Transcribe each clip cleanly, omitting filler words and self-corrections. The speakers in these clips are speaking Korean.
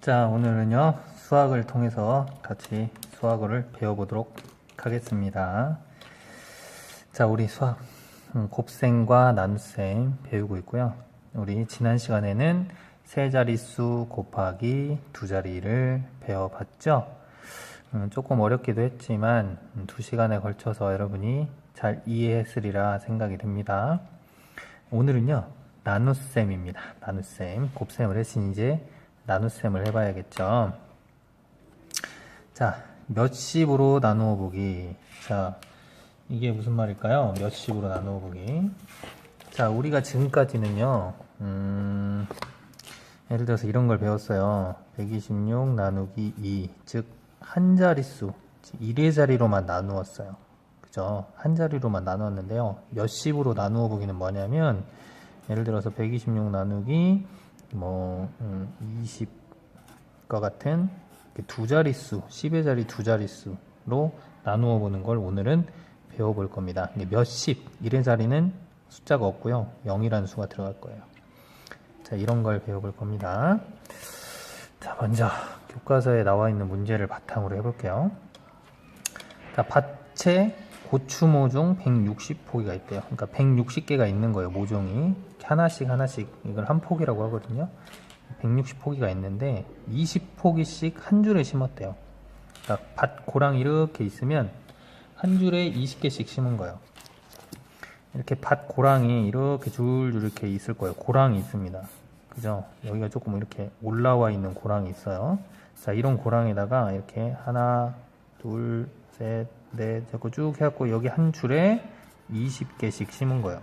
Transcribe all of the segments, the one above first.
자, 오늘은요, 수학을 통해서 같이 수학어를 배워보도록 하겠습니다. 자, 우리 수학, 곱셈과 나눗셈 배우고 있고요. 우리 지난 시간에는 세 자릿수 곱하기 두 자리를 배워봤죠. 조금 어렵기도 했지만 2시간에 걸쳐서 여러분이 잘 이해했으리라 생각이 듭니다. 오늘은요, 나눗셈입니다. 나눗셈. 곱셈을 했으니 이제 나눗셈을 해봐야겠죠. 자, 몇십으로 나누어 보기. 자, 이게 무슨 말일까요? 몇십으로 나누어 보기. 자, 우리가 지금까지는요, 예를 들어서 이런 걸 배웠어요. 126 나누기 2. 즉, 한 자릿수, 1의 자리로만 나누었어요. 그죠? 한 자리로만 나누었는데요. 몇십으로 나누어 보기는 뭐냐면, 예를 들어서 126 나누기 20과 같은 두 자릿수, 10의 자리 두 자릿수로 나누어 보는 걸 오늘은 배워볼 겁니다. 몇십, 1의 자리는 숫자가 없고요. 0이라는 수가 들어갈 거예요. 자, 이런 걸 배워볼 겁니다. 자, 먼저 교과서에 나와 있는 문제를 바탕으로 해볼게요. 자, 밭에 고추 모종 160포기가 있대요. 그러니까 160개가 있는 거예요. 모종이 하나씩 이걸 한 포기라고 하거든요. 160포기가 있는데 20포기씩 한 줄에 심었대요. 그러니까 밭 고랑 이렇게 있으면 한 줄에 20개씩 심은 거예요. 이렇게 밭 고랑이 이렇게 줄줄 이렇게 있을 거예요. 고랑이 있습니다. 그죠? 여기가 조금 이렇게 올라와 있는 고랑이 있어요. 자, 이런 고랑에다가 이렇게 하나, 둘, 셋, 넷, 자꾸 쭉 해갖고 여기 한 줄에 20개씩 심은 거예요.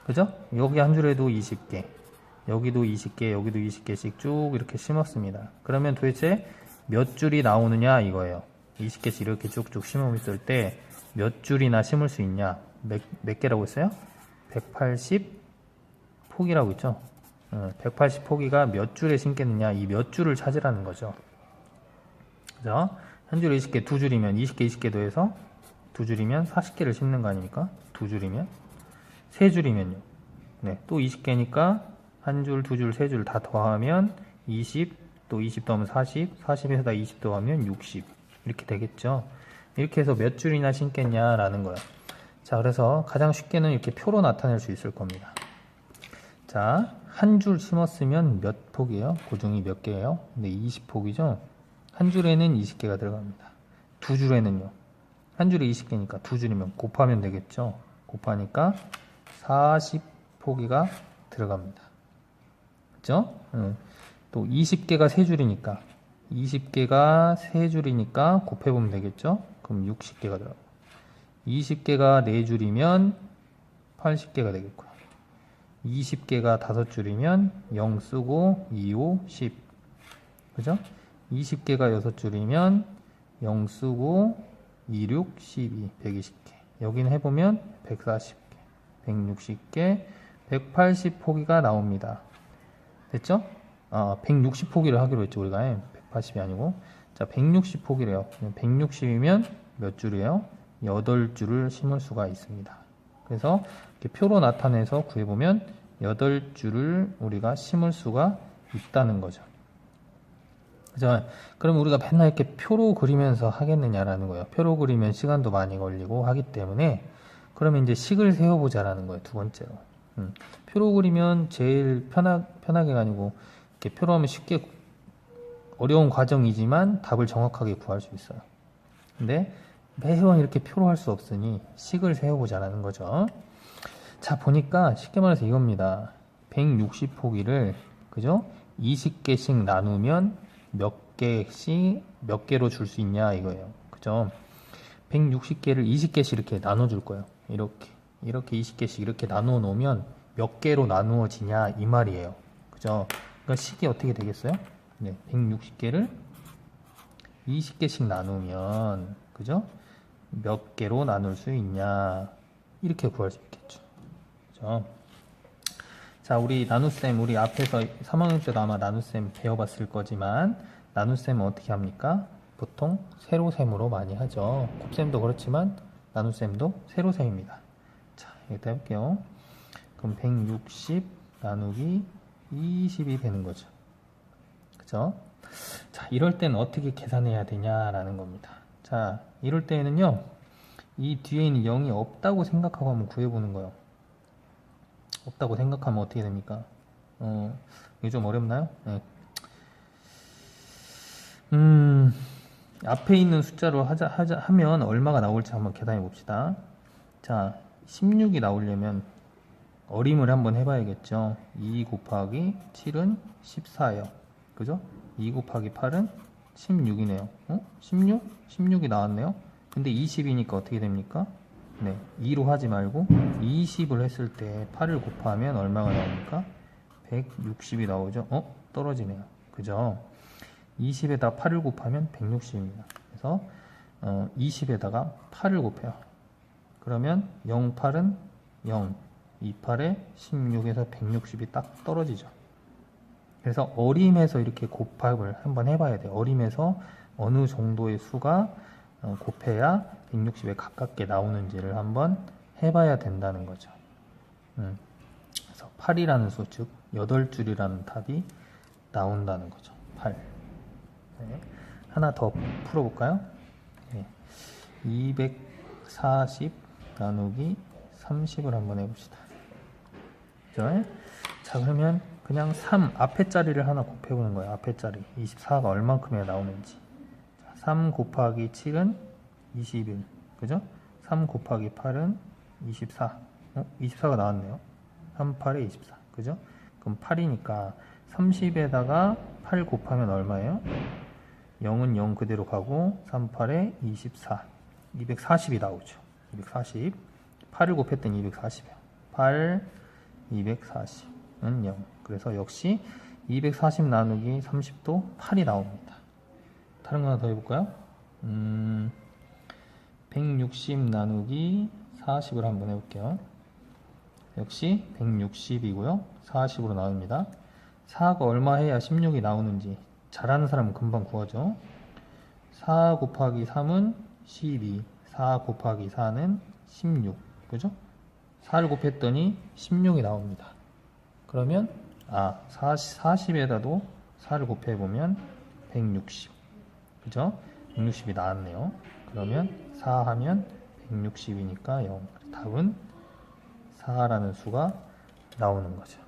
그죠? 여기 한 줄에도 20개, 여기도 20개, 여기도 20개씩 쭉 이렇게 심었습니다. 그러면 도대체 몇 줄이 나오느냐 이거예요. 20개씩 이렇게 쭉쭉 심었을 때 몇 줄이나 심을 수 있냐? 몇 개라고 했어요? 180포기라고 했죠? 180포기가 몇 줄에 심겠느냐? 이 몇 줄을 찾으라는 거죠. 그죠? 한 줄에 20개, 두 줄이면 20개, 20개 더해서 두 줄이면 40개를 심는 거 아닙니까? 두 줄이면? 세 줄이면요. 네, 또 20개니까 한 줄, 두 줄, 세 줄 다 더하면 20, 또 20 더하면 40, 40에서 다 20 더하면 60. 이렇게 되겠죠. 이렇게 해서 몇 줄이나 심겠냐라는 거예요. 자, 그래서 가장 쉽게는 이렇게 표로 나타낼 수 있을 겁니다. 자, 한 줄 심었으면 몇 폭이에요? 고중이 몇 개예요? 네, 20폭이죠. 한 줄에는 20개가 들어갑니다. 두 줄에는요. 한 줄에 20개니까 두 줄이면 곱하면 되겠죠. 곱하니까 40포기가 들어갑니다. 그죠? 또 20개가 세 줄이니까 20개가 세 줄이니까 곱해보면 되겠죠. 그럼 60개가 들어가고 20개가 네 줄이면 80개가 되겠고요. 20개가 다섯 줄이면 0 쓰고 2, 5, 10. 그죠? 20개가 여섯 줄이면 0 쓰고 2, 6, 12, 120개. 여기는 해보면 140개, 160개, 180포기가 나옵니다. 됐죠? 160포기를 하기로 했죠, 우리가. 180이 아니고. 자, 160포기래요. 160이면 몇 줄이에요? 8줄을 심을 수가 있습니다. 그래서 이렇게 표로 나타내서 구해보면 8줄을 우리가 심을 수가 있다는 거죠. 그죠? 그럼 우리가 맨날 이렇게 표로 그리면서 하겠느냐라는 거예요. 표로 그리면 시간도 많이 걸리고 하기 때문에 그러면 이제 식을 세워보자라는 거예요. 두 번째로. 표로 그리면 제일 편하게가 아니고 이렇게 표로 하면 쉽게 어려운 과정이지만 답을 정확하게 구할 수 있어요. 근데 매번 이렇게 표로 할 수 없으니 식을 세워보자라는 거죠. 자, 보니까 쉽게 말해서 이겁니다. 160포기를 그죠? 20개씩 나누면 몇 개씩 몇 개로 줄 수 있냐 이거예요. 그죠? 160개를 20개씩 이렇게 나눠줄 거예요. 이렇게 20개씩 이렇게 나누어 놓으면 몇 개로 나누어지냐 이 말이에요. 그죠? 그러니까 식이 어떻게 되겠어요? 네, 160개를 20개씩 나누면 그죠? 몇 개로 나눌 수 있냐 이렇게 구할 수 있겠죠. 그죠? 자, 우리 나눗셈, 우리 앞에서 3학년 때도 아마 나눗셈 배워봤을 거지만 나눗셈은 어떻게 합니까? 보통 세로셈으로 많이 하죠. 곱셈도 그렇지만 나눗셈도 세로셈입니다. 자, 여기다 해볼게요. 그럼 160 나누기 20이 되는 거죠. 그죠? 자, 이럴 땐 어떻게 계산해야 되냐라는 겁니다. 자, 이럴 때에는요, 이 뒤에 있는 0이 없다고 생각하고 한번 구해보는 거예요. 없다고 생각하면 어떻게 됩니까? 이게 좀 어렵나요? 네. 앞에 있는 숫자로 하면 얼마가 나올지 한번 계산해 봅시다. 자, 16이 나오려면 어림을 한번 해봐야겠죠. 2 곱하기 7은 14예요. 그죠? 2 곱하기 8은 16이네요. 16? 16이 나왔네요. 근데 20이니까 어떻게 됩니까? 네, 2로 하지 말고 20을 했을 때 8을 곱하면 얼마가 나옵니까? 160이 나오죠? 떨어지네요. 그죠? 20에다 8을 곱하면 160입니다. 그래서 20에다가 8을 곱해요. 그러면 0, 8은 0, 2, 8에 16에서 160이 딱 떨어지죠. 그래서 어림에서 이렇게 곱합을 한번 해봐야 돼요. 어림에서 어느 정도의 수가 곱해야 160에 가깝게 나오는지를 한번 해봐야 된다는 거죠. 그래서 8이라는 수, 즉 8줄이라는 답이 나온다는 거죠. 8. 네. 하나 더 풀어볼까요? 네. 240 나누기 30을 한번 해봅시다. 그죠? 자, 그러면 그냥 3 앞에 자리를 하나 곱해보는 거예요. 앞에 자리 24가 얼만큼에 나오는지. 3 곱하기 7은 21, 그죠? 3 곱하기 8은 24. 24가 나왔네요. 3, 8에 24, 그죠? 그럼 8이니까 30에다가 8 곱하면 얼마예요? 0은 0 그대로 가고 3, 8에 24, 240이 나오죠. 240. 8을 곱했더니 240이에요. 8, 240은 0. 그래서 역시 240 나누기 30도 8이 나옵니다. 다른 거 하나 더 해볼까요? 160 나누기 40을 한번 해볼게요. 역시 160이고요. 40으로 나옵니다. 4가 얼마 해야 16이 나오는지 잘하는 사람은 금방 구하죠. 4 곱하기 3은 12, 4 곱하기 4는 16, 그죠? 4를 곱했더니 16이 나옵니다. 그러면 40에다도 4를 곱해보면 160, 그죠? 160이 나왔네요. 그러면 4 하면 160이니까 0. 답은 4라는 수가 나오는 거죠.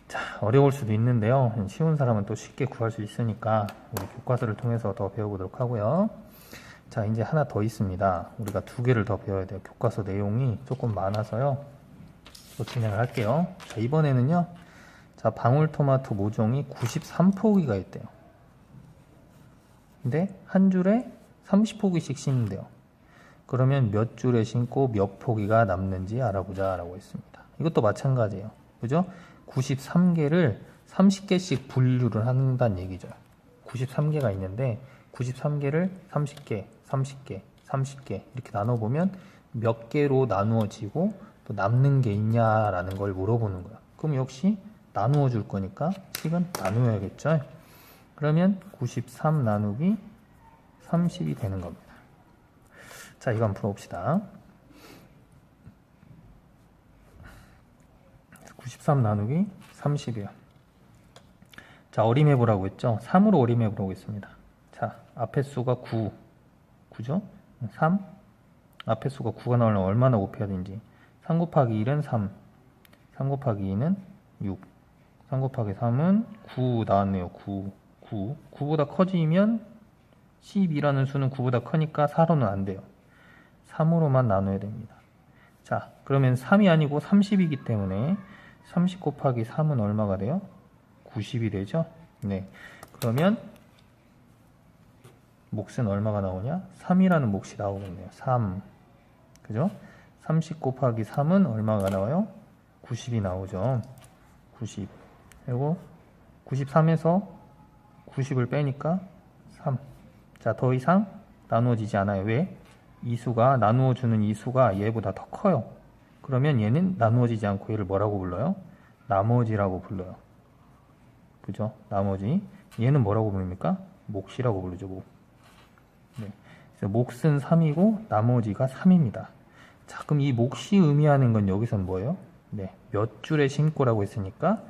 자, 어려울 수도 있는데요. 쉬운 사람은 또 쉽게 구할 수 있으니까 우리 교과서를 통해서 더 배워보도록 하고요. 자, 이제 하나 더 있습니다. 우리가 2개를 더 배워야 돼요. 교과서 내용이 조금 많아서요. 또 진행을 할게요. 자, 이번에는요. 자, 방울토마토 모종이 93포기가 있대요. 근데 한 줄에 30포기씩 심는데요. 그러면 몇 줄에 심고 몇 포기가 남는지 알아보자 라고 했습니다. 이것도 마찬가지예요. 그죠? 93개를 30개씩 분류를 한다는 얘기죠. 93개가 있는데 93개를 30개, 30개, 30개 이렇게 나눠보면 몇 개로 나누어지고 또 남는 게 있냐라는 걸 물어보는 거야. 그럼 역시 나누어 줄 거니까 식은 나누어야겠죠. 그러면 93 나누기 30이 되는 겁니다. 자, 이거 한번 풀어봅시다. 93 나누기 30이요. 자, 어림해보라고 했죠. 3으로 어림해보라고 했습니다. 자, 앞에 수가 9죠? 3 앞에 수가 9가 나오려면 얼마나 곱해야 되는지. 3 곱하기 1은 3, 3 곱하기 2는 6, 3 곱하기 3은 9 나왔네요. 9보다 커지면 12라는 수는 9보다 크니까 4로는 안 돼요. 3으로만 나눠야 됩니다. 자, 그러면 3이 아니고 30이기 때문에 30 곱하기 3은 얼마가 돼요? 90이 되죠? 네. 그러면 몫은 얼마가 나오냐? 3이라는 몫이 나오겠네요. 3. 그죠? 30 곱하기 3은 얼마가 나와요? 90이 나오죠. 90. 그리고 93에서 90을 빼니까 3. 자, 더 이상 나누어지지 않아요. 왜? 이 수가, 나누어주는 이 수가 얘보다 더 커요. 그러면 얘는 나누어지지 않고 얘를 뭐라고 불러요? 나머지라고 불러요. 그죠? 나머지. 얘는 뭐라고 부릅니까? 몫이라고 부르죠. 몫. 네. 그래서 몫은 3이고 나머지가 3입니다. 자, 그럼 이 몫이 의미하는 건 여기서는 뭐예요? 네. 몇 줄에 심고라고 했으니까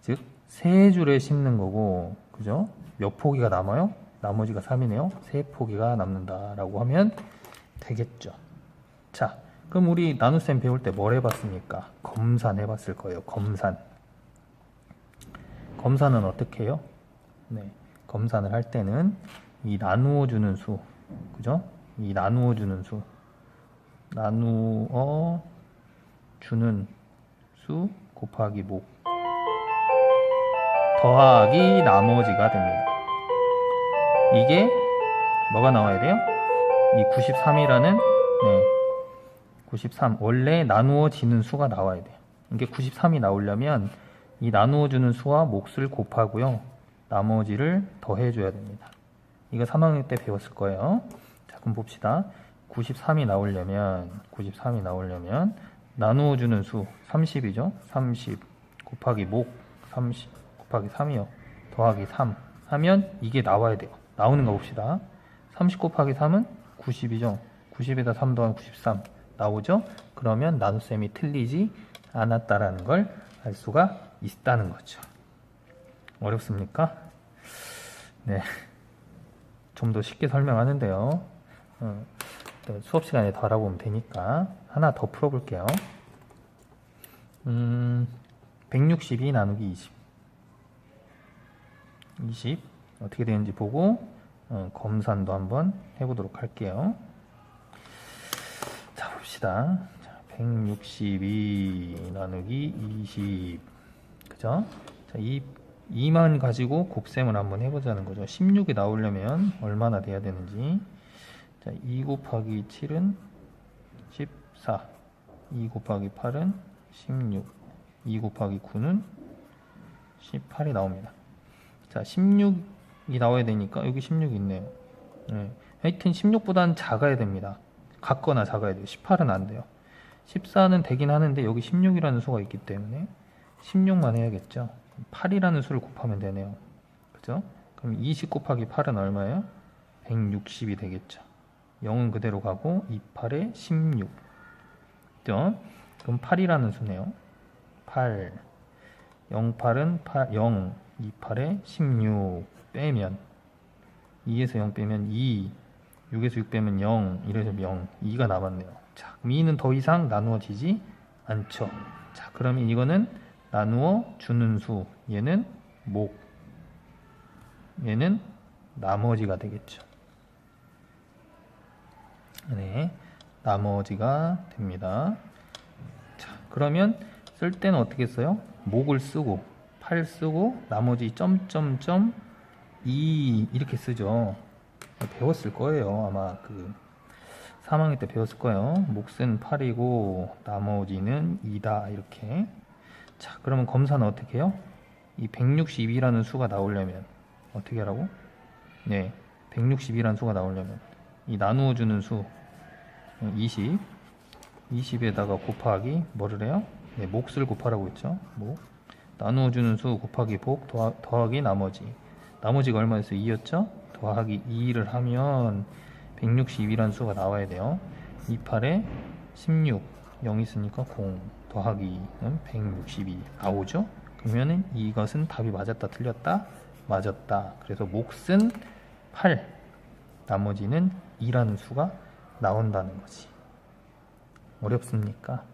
즉 3줄에 심는 거고, 그죠? 몇 포기가 남아요? 나머지가 3이네요. 3포기가 남는다라고 하면 되겠죠. 자, 그럼 우리 나눗셈 배울 때 뭘 해봤습니까? 검산 해봤을 거예요. 검산. 검산은 어떻게 해요? 네, 검산을 할 때는 이 나누어 주는 수, 그죠? 이 나누어 주는 수, 나누어 주는 수 곱하기 목 더하기 나머지가 됩니다. 이게 뭐가 나와야 돼요? 이 93이라는 93 원래 나누어지는 수가 나와야 돼요. 이게 93이 나오려면 이 나누어주는 수와 몫을 곱하고요. 나머지를 더해줘야 됩니다. 이거 3학년 때 배웠을 거예요. 자, 그럼 봅시다. 93이 나오려면 나누어주는 수 30이죠. 30 곱하기 목 30 곱하기 3이요. 더하기 3 하면 이게 나와야 돼요. 나오는 거 봅시다. 30 곱하기 3은 90이죠. 90에다 3 더하면 93 나오죠. 그러면 나눗셈이 틀리지 않았다라는 걸 알 수가 있다는 거죠. 어렵습니까? 네, 좀 더 쉽게 설명하는데요. 수업 시간에 더 알아보면 되니까 하나 더 풀어볼게요. 162 나누기 20 어떻게 되는지 보고 검산도 한번 해보도록 할게요. 자, 봅시다. 162 나누기 20 그죠? 자, 2만 가지고 곱셈을 한번 해보자는 거죠. 16이 나오려면 얼마나 돼야 되는지. 자, 2 곱하기 7은 14 2 곱하기 8은 16 2 곱하기 9는 18이 나옵니다. 자, 16이 나와야 되니까 여기 16이 있네요. 네. 하여튼 16보다는 작아야 됩니다. 같거나 작아야 돼요. 18은 안 돼요. 14는 되긴 하는데 여기 16이라는 수가 있기 때문에 16만 해야겠죠. 8이라는 수를 곱하면 되네요. 그죠? 그럼 20 곱하기 8은 얼마예요? 160이 되겠죠. 0은 그대로 가고 28에 16 그죠? 그럼 8이라는 수네요. 8 08은 8, 0 28에 16 빼면 2에서 0 빼면 2 6에서 6 빼면 0 1에서 0 2가 남았네요. 자, 그럼 2는 더 이상 나누어지지 않죠. 자, 그러면 이거는 나누어 주는 수, 얘는 목, 얘는 나머지가 되겠죠. 네, 나머지가 됩니다. 자, 그러면 쓸 때는 어떻게 써요? 목을 쓰고 8 쓰고 나머지 점점점 2 이렇게 쓰죠. 배웠을 거예요. 아마 그 3학년 때 배웠을 거예요. 몫은 8이고 나머지는 2다 이렇게. 자, 그러면 검사는 어떻게 해요? 이 162라는 수가 나오려면 어떻게 하라고? 네, 162라는 수가 나오려면 이 나누어주는 수 20에다가 곱하기 뭐를 해요? 네, 몫을 곱하라고 했죠. 목 나누어주는 수 곱하기 복 더하기 나머지가 얼마였어요? 2였죠? 더하기 2를 하면 162라는 수가 나와야 돼요. 28에 16 0 있으니까 0 더하기는 162 나오죠? 그러면은 이것은 답이 맞았다 틀렸다? 맞았다. 그래서 몫은 8 나머지는 2라는 수가 나온다는 거지. 어렵습니까?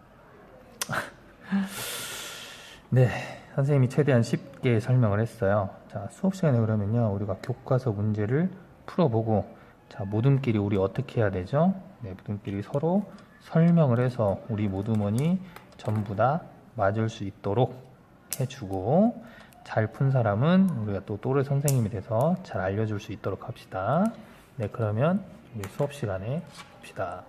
네, 선생님이 최대한 쉽게 설명을 했어요. 자, 수업 시간에 그러면요, 우리가 교과서 문제를 풀어보고, 자, 모둠끼리 우리 어떻게 해야 되죠? 네, 모둠끼리 서로 설명을 해서 우리 모둠원이 전부 다 맞을 수 있도록 해주고, 잘 푼 사람은 우리가 또 또래 선생님이 돼서 잘 알려줄 수 있도록 합시다. 네, 그러면 우리 수업 시간에 봅시다.